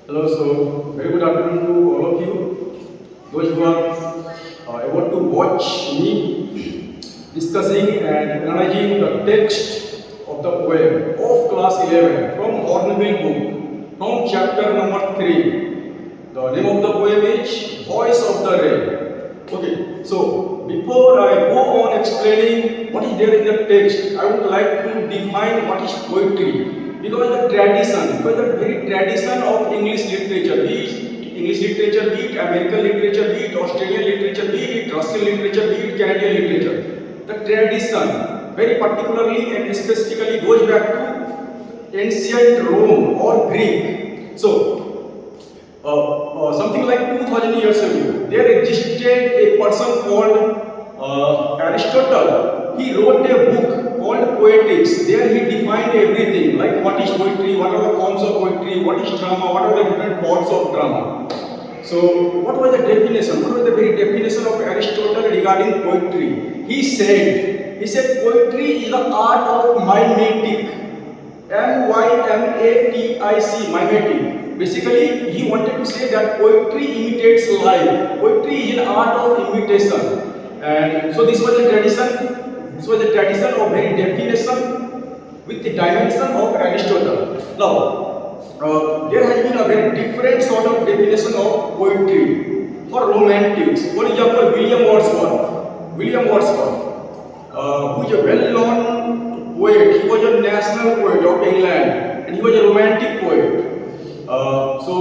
Hello, so very good afternoon to all of you. Those who are about to watch me discussing and analyzing the text of the poem of class 11 from Hornbill book from chapter number 3. The name of the poem is Voice of the Rain. Okay, so before I go on explaining what is there in the text, I would like to define what is poetry. Because the very tradition of English literature, be it American literature, be it Australian literature, be it Russian literature, be it Canadian literature, the tradition very particularly and specifically goes back to ancient Rome or Greek. So, something like 2000 years ago, there existed a person called Aristotle. He wrote a book called Poetics. There he defined everything, like what is poetry, what are the forms of poetry, what is drama, what are the different forms of drama. So, what was the definition? What was the very definition of Aristotle regarding poetry? He said, poetry is the art of mimetic. M-Y-M-A-T-I-C, mimetic. Basically, he wanted to say that poetry imitates life. Poetry is an art of imitation. And so this was the tradition. This was the tradition of very definition with the dimension of Aristotle. Now, there has been a very different sort of definition of poetry for romantics. For example, William Wordsworth, who is a well-known poet. He was a national poet of England, and he was a romantic poet. So,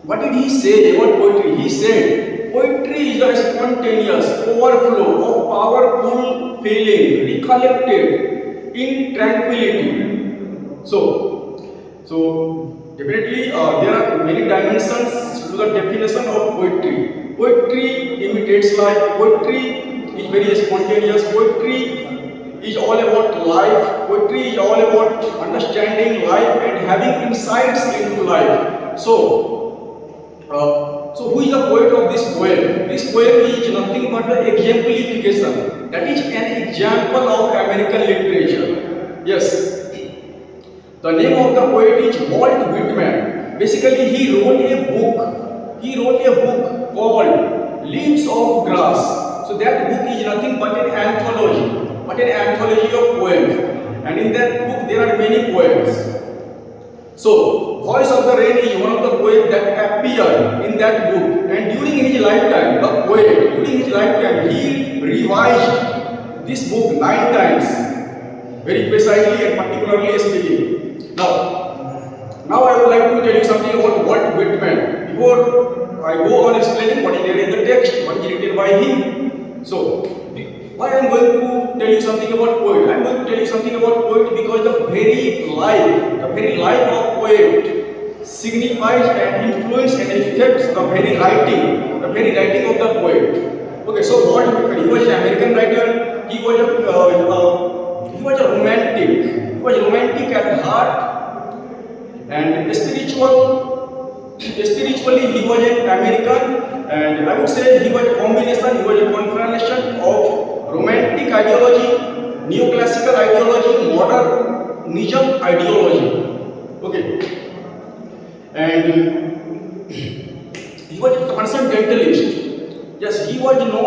what did he say about poetry? He said, poetry is a spontaneous overflow of powerful feeling recollected in tranquility. So definitely there are many dimensions to the definition of poetry. Poetry imitates life. Poetry is very spontaneous. Poetry is all about life. Poetry is all about understanding life and having insights into life. So who is the poet of this poem? This poem is nothing but the exemplification. That is an example of American literature. Yes. The name of the poet is Walt Whitman. Basically, he wrote a book called Leaves of Grass. So that book is nothing but an anthology of poems. And in that book, there are many poems. So, Voice of the Rain is one of the poems that appeared in that book. And during his lifetime, the poet, he revised this book 9 times, very precisely and particularly speaking. Now I would like to tell you something about Walt Whitman. Before I go on explaining what is there in the text, what is written by him. So, why I am going to tell you something about poet? I am going to tell you something about poet because the very life of poet signifies and influences and affects the very writing of the poet. Okay, so Walt Whitman, he was an American writer. He was a romantic at heart, and spiritually he was an American, and I would say he was a confrontation of romantic ideology, neoclassical ideology, modernism ideology. Okay, and he was a transcendentalist. Yes, he was not,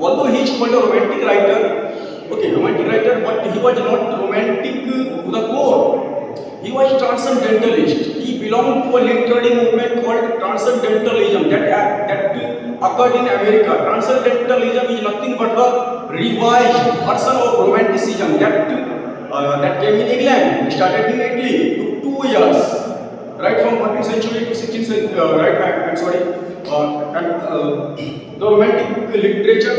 although he is called a romantic writer, but he was not romantic to the core. He was transcendentalist. He belonged to a literary movement called transcendentalism that occurred in America. Transcendentalism is nothing but the revised version of romanticism that came in England. It started in Italy. Took 2 years, right from 14th century to 16th century. The romantic literature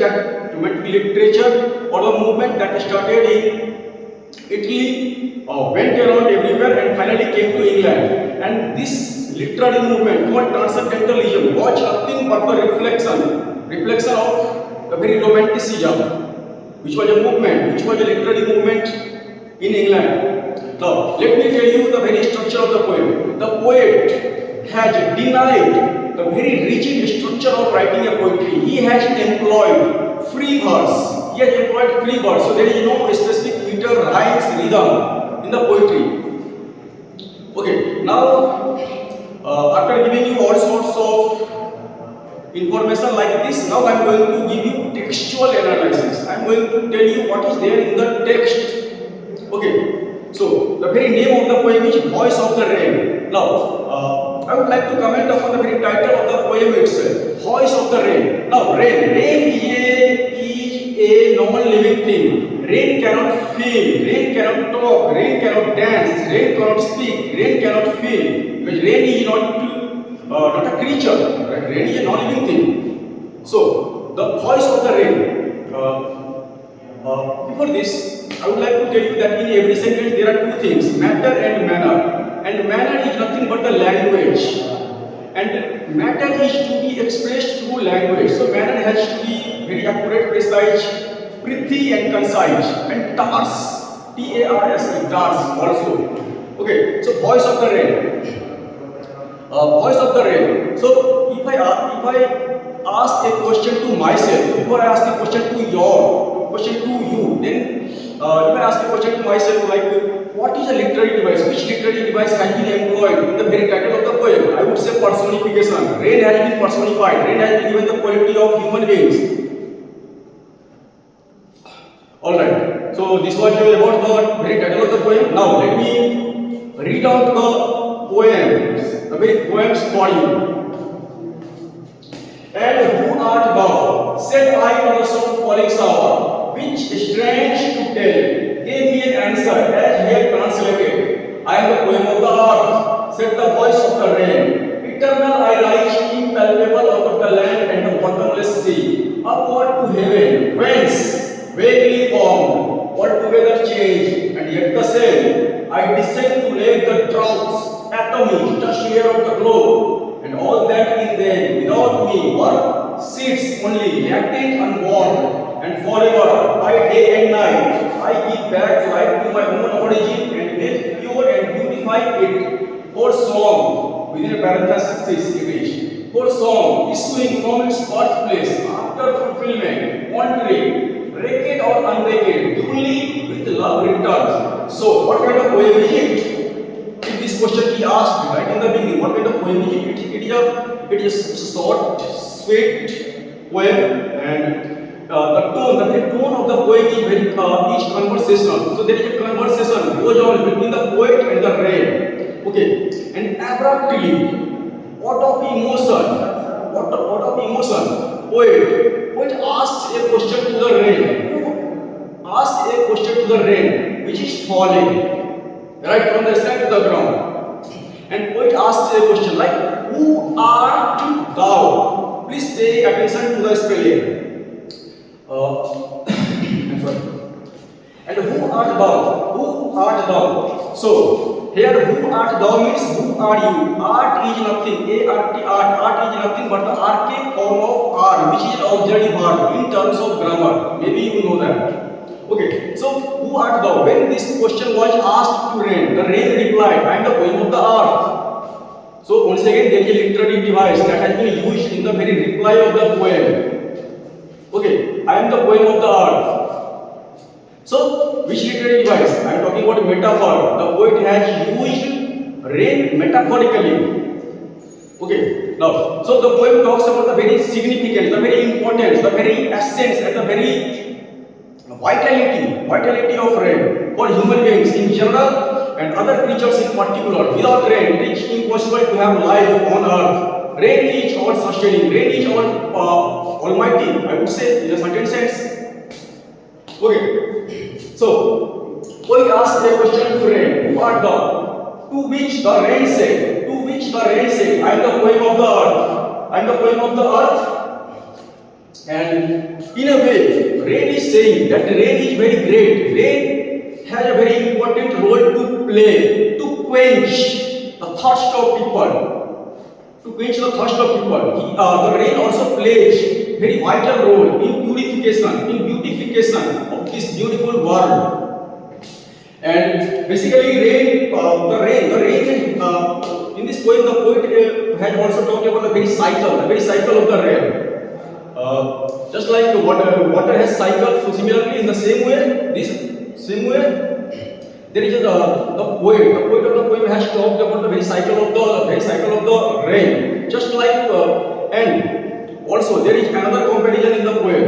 or the movement that started in Italy went around everywhere and finally came to England. And this literary movement called transcendentalism was nothing but the reflection of the very romanticism, which was a literary movement in England. Now, let me tell you the very structure of the poem. The poet has denied the very rigid structure of writing a poetry. He has employed free verse. So there is no specific meter, rhymes, rhythm in the poetry. Okay, Okay, now after giving you all sorts of information like this, now I am going to give you textual analysis. I am going to tell you what is there in the text. Okay, so the very name of the poem is Voice of the Rain. Now, I would like to comment upon the very title of the poem itself, Voice of the Rain. Now, rain is a non-living thing. Rain cannot feel, rain cannot talk, rain cannot dance, rain cannot speak, rain cannot feel. Because rain is not a creature, right? Rain is a non-living thing. So, the voice of the rain. Before this, I would like to tell you that in every sentence there are two things, matter and manner. And manner is nothing but the language. And matter is to be expressed through language. So manner has to be very accurate, precise, pretty and concise. And tars, T-A-R-S, tars also. Okay, so voice of the rain. Voice of the rain. So if I ask a question to myself, before I ask a question to you, then if I ask a question to myself like, what is a literary device? Which literary device has been employed in the very title of the poem? I would say personification. Rain has been personified. Rain has been given the quality of human beings. Alright, so this was about the very title of the poem. Now let me read out the poems, the very poems for you. And who art thou? Said I to the soft falling shower, which strange to tell, gave me an answer as he had translated. I am the poem of the earth, said the voice of the rain. Eternal I rise, impalpable out of the land and the bottomless sea, upward to heaven, whence, vaguely formed, altogether changed, and yet the same. I descend to lay the droughts, atomic, just layer of the globe, and all that in them, without me, were seeds only, latent, unborn, and forever, by day and night, I give back life to my own origin and make pure and beautify it. For song, within a parenthesis it is, for song, issuing from its birthplace, after fulfillment, wandering, raked or unraked, duly with love returns. So, what kind of poem is it? If this question he asked right in the beginning, what kind of poem is it? It is a short, sweet poem, and the very tone of the poem is very each conversational. So there is a conversation goes on between the poet and the rain. Okay, and abruptly, out of emotion, poet asks a question to the rain. Who asked a question to the rain, which is falling right from the sky to the ground. And poet asks a question like, who art thou? Please pay attention to the spelling. I'm sorry. And who art thou? Who art thou? So here, who art thou means who are you? Art is nothing. A-R-T, art. Art is nothing but the archaic form of art, which is auxiliary verb in terms of grammar. Maybe you know that. Okay, so who art thou? When this question was asked to rain, the rain replied, I am the poem of the earth. So once again, there is a literary device that has been used in the very reply of the poem. Okay, I am the poem of the earth. So, which literary device? I am talking about metaphor. The poet has used rain metaphorically. Okay, now, so the poem talks about the very significance, the very importance, the very essence, and the very vitality of rain for human beings in general and other creatures in particular. Without rain, it is impossible to have life on earth. Rain is all sustaining. Rain is all almighty, I would say, in a certain sense. Okay, so we asked a question to rain, who art thou? To which the rain said, I am the poem of the earth. I am the poem of the earth. And in a way, rain is saying that rain is very great. Rain has a very important role to play, to quench the thirst of people. The rain also plays very vital role in beautification of this beautiful world. And basically, the rain in this poem, the poet had also talked about the very cycle of the rain. Just like water has cycles, so similarly in the same way, There is the poet. The poet of the poem has talked about the very cycle of the rain. Just like and also there is another comparison in the poem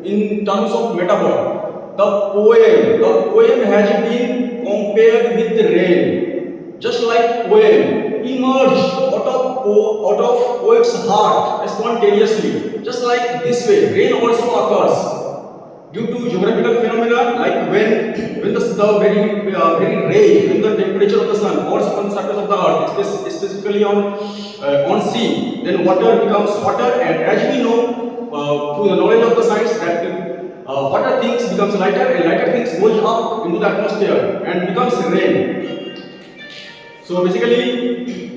in terms of metaphor. The poem has been compared with the rain. Just like poem emerged out of poet's heart spontaneously. Just like this way, rain also occurs due to geographical phenomena, like when the very range, when the temperature of the sun falls on the surface of the earth, specifically on sea, then water becomes hotter, and as we know through the knowledge of the science that hotter things becomes lighter, and lighter things goes up into the atmosphere and becomes rain. So basically,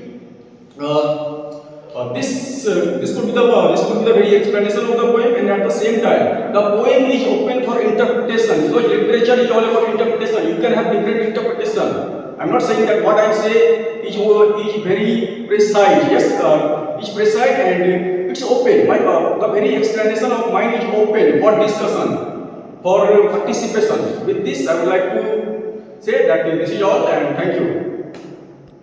this could be the very explanation of the poem, and at the same time, the poem is open for interpretation, because literature is all about interpretation. You can have different interpretation. I'm not saying that what I say is very precise. Yes, it's precise and it's open. The very explanation of mine is open for discussion, for participation. With this, I would like to say that this is all, and thank you.